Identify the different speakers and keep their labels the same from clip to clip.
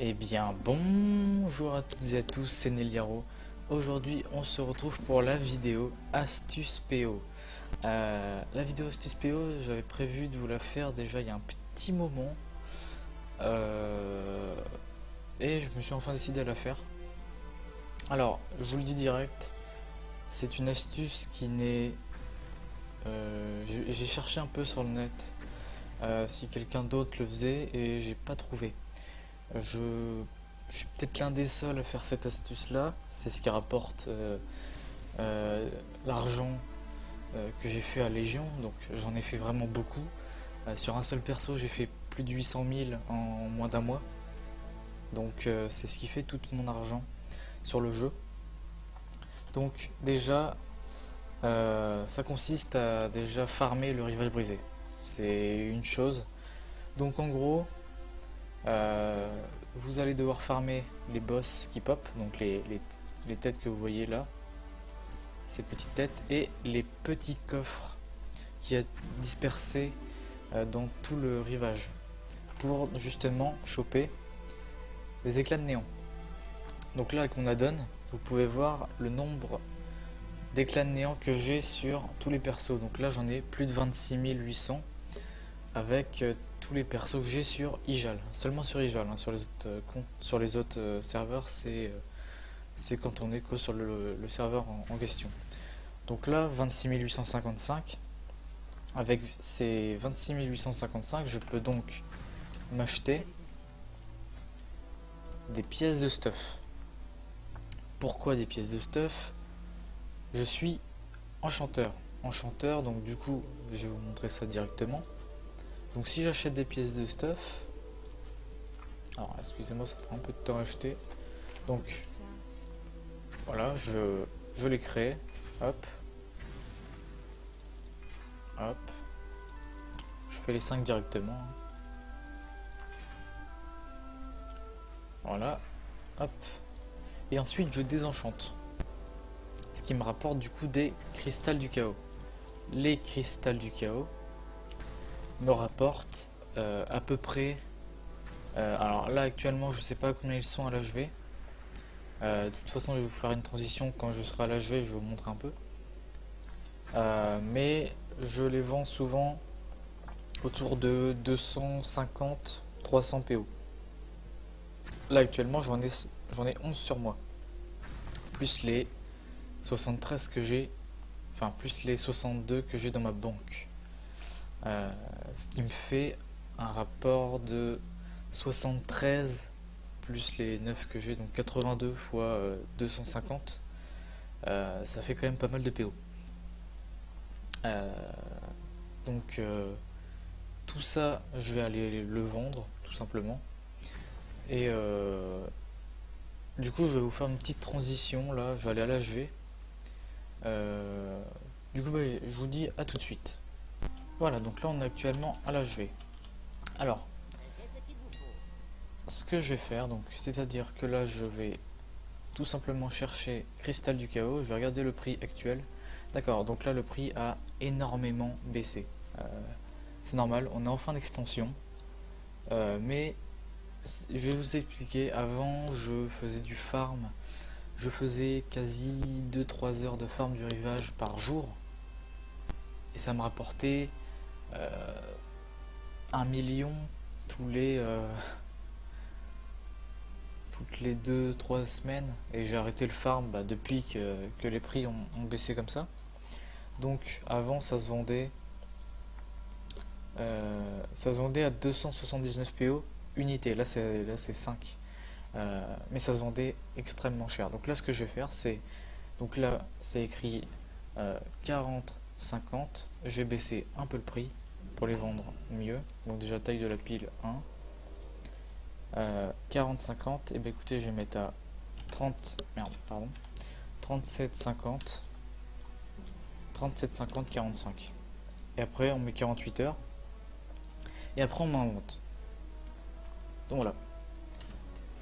Speaker 1: Eh bien, bonjour à toutes et à tous, c'est Neliaro. Aujourd'hui, on se retrouve pour la vidéo Astuce PO. La vidéo Astuce PO, j'avais prévu de vous la faire déjà il y a un petit moment. Euh, et je me suis enfin décidé à la faire. Alors, je vous le dis direct, c'est une astuce qui n'est... j'ai cherché un peu sur le net si quelqu'un d'autre le faisait et j'ai pas trouvé. Je, je suis peut-être l'un des seuls à faire cette astuce-là. C'est ce qui rapporte euh, l'argent que j'ai fait à Légion. Donc j'en ai fait vraiment beaucoup. Sur un seul perso, j'ai fait plus de 800 000 en moins d'un mois. Donc c'est ce qui fait tout mon argent sur le jeu. Donc déjà, ça consiste à déjà farmer le rivage brisé. C'est une chose. Donc en gros, Euh, vous allez devoir farmer les boss qui pop, donc les têtes que vous voyez là, ces petites têtes, et les petits coffres qui a dispersés dans tout le rivage, pour justement choper des éclats de néant. Donc là avec mon add-on, vous pouvez voir le nombre d'éclats de néant que j'ai sur tous les persos. Donc là j'en ai plus de 26 800 avec tous les persos que j'ai sur Ijal. Seulement sur Ijal, hein, sur les autres comptes, sur les autres serveurs, c'est quand on est que sur le serveur en question. Donc là, 26 855. Avec ces 26 855, je peux donc m'acheter des pièces de stuff. Pourquoi des pièces de stuff? Je suis enchanteur. Enchanteur, donc du coup, je vais vous montrer ça directement. Donc si j'achète des pièces de stuff, alors excusez-moi, ça prend un peu de temps à acheter. Donc voilà, je les crée. Hop, hop. Je fais les 5 directement. Voilà, hop. Et ensuite je désenchante. Ce qui me rapporte du coup des cristals du chaos. Les cristals du chaos me rapportent à peu près... alors là actuellement je sais pas combien ils sont à l'HV. De toute façon je vais vous faire une transition quand je serai à l'HV, je vais vous montrer un peu. Mais je les vends souvent autour de 250-300 PO. Là actuellement j'en ai 11 sur moi. Plus les 73 que j'ai, enfin plus les 62 que j'ai dans ma banque. Ce qui me fait un rapport de 73 plus les 9 que j'ai, donc 82 fois 250. Ça fait quand même pas mal de PO. Euh, donc tout ça, je vais aller le vendre tout simplement. Et du coup, je vais vous faire une petite transition là. Je vais aller à l'HV. Du coup, je vous dis à tout de suite. Voilà, donc là on est actuellement à l'HV. Alors, ce que je vais faire, donc c'est-à-dire que là je vais tout simplement chercher Cristal du Chaos, je vais regarder le prix actuel. D'accord, donc là le prix a énormément baissé. Euh, c'est normal, on est en fin d'extension. Mais je vais vous expliquer, avant je faisais du farm, je faisais quasi 2-3 heures de farm du rivage par jour. Et ça me rapportait 1 million tous les, toutes les 2-3 semaines. Et j'ai arrêté le farm depuis que les prix ont baissé comme ça. Donc avant ça se vendait à 279 PO unité, là c'est 5. Mais ça se vendait extrêmement cher. Donc là ce que je vais faire c'est, donc là c'est écrit 40-50, je vais baisser un peu le prix pour les vendre mieux. Donc déjà taille de la pile 1. 40-50, et bien écoutez je vais mettre à 30, merde pardon, 37-50, 37-50, 45. Et après on met 48 heures. Et après on m'invente. Donc voilà.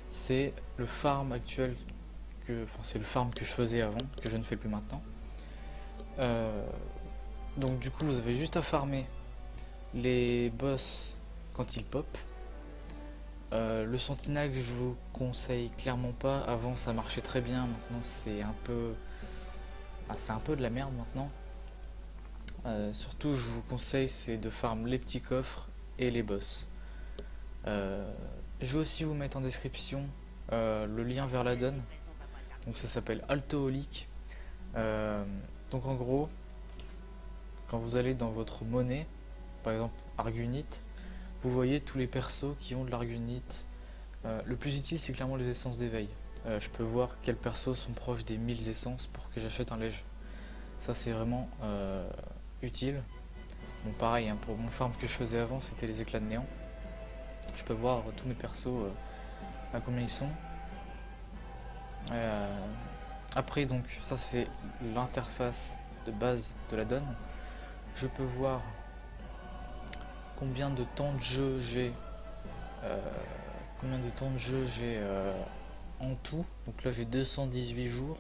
Speaker 1: C'est le farm actuel enfin c'est le farm que je faisais avant, que je ne fais plus maintenant. Euh, donc du coup vous avez juste à farmer les boss quand ils pop. Le Sentinel, je vous conseille clairement pas. Avant ça marchait très bien, maintenant c'est un peu, c'est un peu de la merde maintenant. Surtout je vous conseille c'est de farm les petits coffres et les boss. Je vais aussi vous mettre en description le lien vers la donne. Donc ça s'appelle Altoholic. Donc en gros, quand vous allez dans votre monnaie, par exemple Argunite, vous voyez tous les persos qui ont de l'Argunite. Le plus utile c'est clairement les essences d'éveil. Je peux voir quels persos sont proches des 1000 essences pour que j'achète un lège. Ça c'est vraiment utile. Bon pareil, hein, pour mon farm que je faisais avant c'était les éclats de néant. Je peux voir tous mes persos à combien ils sont. Après donc ça c'est l'interface de base de la donne. Je peux voir combien de temps de jeu j'ai en tout. Donc là j'ai 218 jours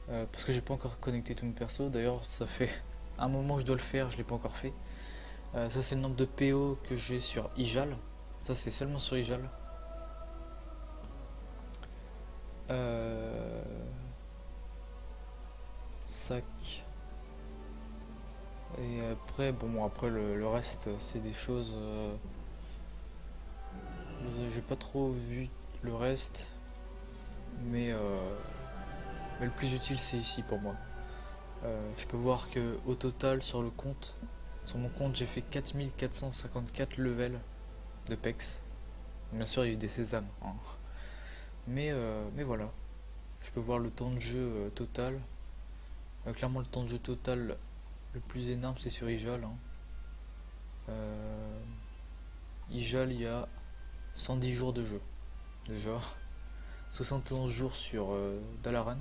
Speaker 1: parce que j'ai pas encore connecté tous mes persos. D'ailleurs ça fait un moment que je dois le faire, je l'ai pas encore fait. Ça c'est le nombre de PO que j'ai sur Ijal. Ça c'est seulement sur Ijal. Sac. Et après, bon, après le reste, c'est des choses. J'ai pas trop vu le reste, mais, euh, mais le plus utile c'est ici pour moi. Je peux voir que au total sur le compte, sur mon compte, j'ai fait 4454 levels de PEX. Bien sûr, il y a eu des sésames, hein. Mais voilà. Je peux voir le temps de jeu total. Clairement, le temps de jeu total le plus énorme, c'est sur Ijal, hein. Ijal, il y a 110 jours de jeu. Déjà. 71 jours sur Dalaran.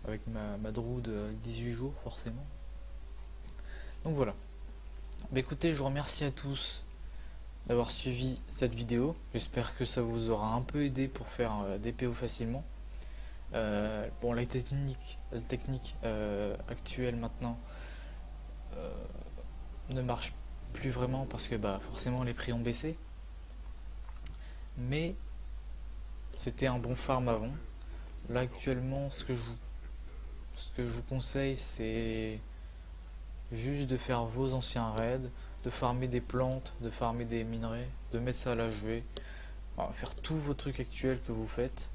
Speaker 1: Avec ma Druid 18 jours, forcément. Donc voilà. Bah écoutez, je vous remercie à tous d'avoir suivi cette vidéo. J'espère que ça vous aura un peu aidé pour faire des PO facilement. Bon, la technique actuelle maintenant ne marche plus vraiment parce que bah, forcément les prix ont baissé. Mais c'était un bon farm avant. Là actuellement, ce que je vous conseille, c'est juste de faire vos anciens raids, de farmer des plantes, de farmer des minerais, de mettre ça à la jouer, faire tous vos trucs actuels que vous faites.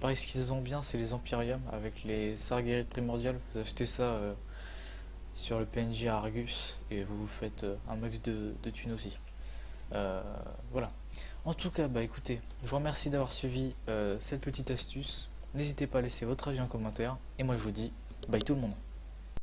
Speaker 1: Pareil, ce qu'ils ont bien, c'est les Empyrium avec les Sargérides primordiales. Vous achetez ça sur le PNJ à Argus et vous vous faites un max de thunes aussi. Voilà. En tout cas, bah écoutez, je vous remercie d'avoir suivi cette petite astuce. N'hésitez pas à laisser votre avis en commentaire. Et moi je vous dis bye tout le monde.